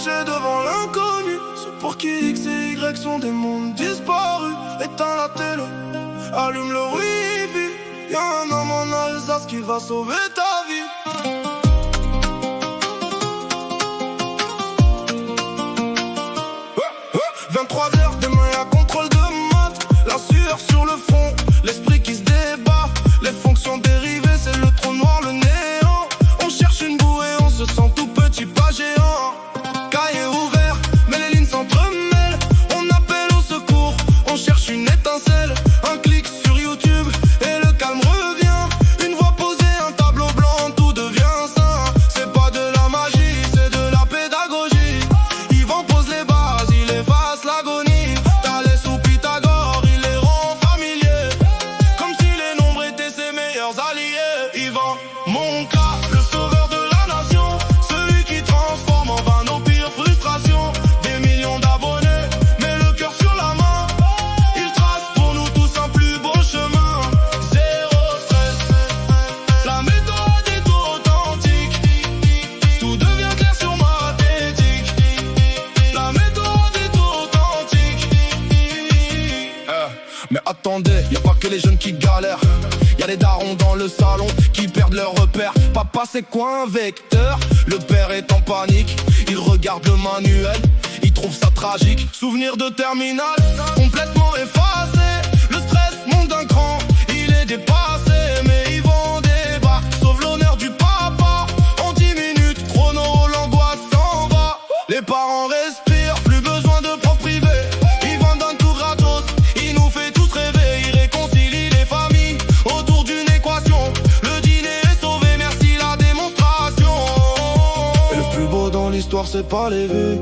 piégé devant l'inconnu. Ceux pour qui X et Y sont des mondes disparus. Éteins la télé, allume le wifi. Y'a un homme en Alsace qui va sauver ta vie. 23h, demain y'a contrôle de maths. La sueur sur le front, l'esprit qui se débat. Les fonctions dérivées, c'est le trou noir, le néant. On cherche une bouée, on se sent tout petit, pas géant. Cahier ouvert, mais les lignes s'entremêlent. On appelle au secours, on cherche une étincelle. Un clic sur YouTube et le calme revient. Une voix posée, un tableau blanc, tout devient sain. C'est pas de la magie, c'est de la pédagogie. Yvan pose les bases, il efface l'agonie. Thalès ou Pythagore, il les rend familiers. Comme si les nombres étaient ses meilleurs alliés. Yvan, mon cas, le sauveur de la nation. Celui qui transforme en vain nos pires frustrations. Des millions d'abonnés, mais le cœur sur la main. Il trace pour nous tous un plus beau chemin. Zéro stress, la méthode est authentique. Tout devient clair sur ma thétique. La méthode est authentique. Mais attendez, y'a pas que les jeunes qui galèrent. Y'a les darons dans le salon qui perdent leurs repères. Papa c'est quoi un vecteur? Le père est en panique, il regarde le manuel, il trouve ça tragique. Souvenir de terminale, complètement effacé. Le stress monte d'un cran, il est dépassé. Mais Yvan débarque, sauve l'honneur du papa. En 10 minutes, chrono, l'angoisse s'en va. Les parents respirent, plus besoin de prof privé. Yvan donne tout gratos, il nous fait tous rêver. Il réconcilie les familles autour d'une équation. Le dîner est sauvé, merci la démonstration. Et le plus beau dans l'histoire c'est pas les vues,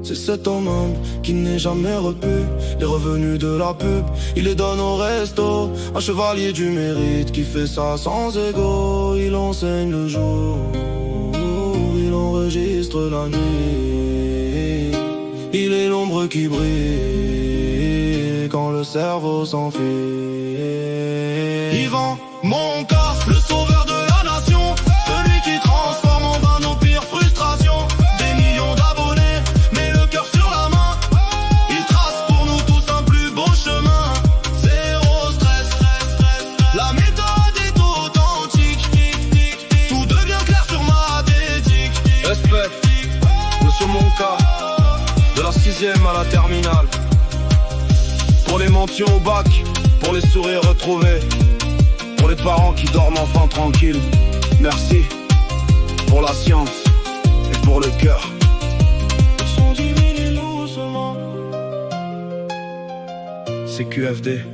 c'est cet homme humble qui n'est jamais repu. Les revenus de la pub, il les donne au resto. Un chevalier du mérite qui fait ça sans ego. Il enseigne le jour, il enregistre la nuit. Il est l'ombre qui brille quand le cerveau s'enfuit. Yvan, mon cas, le sauveur de la nation. Celui qui transforme en vain nos pires frustrations. Des millions d'abonnés, mais le cœur sur la main. Il trace pour nous tous un plus beau chemin. Zéro stress, la méthode est authentique. Tout devient clair sur ma thétique. Respect, monsieur Monka, de la 6ème à la terminale. Pour les mentions au bac, pour les sourires retrouvés, pour les parents qui dorment enfin tranquilles. Merci pour la science et pour le cœur. Le son diminue doucement. C'est QFD.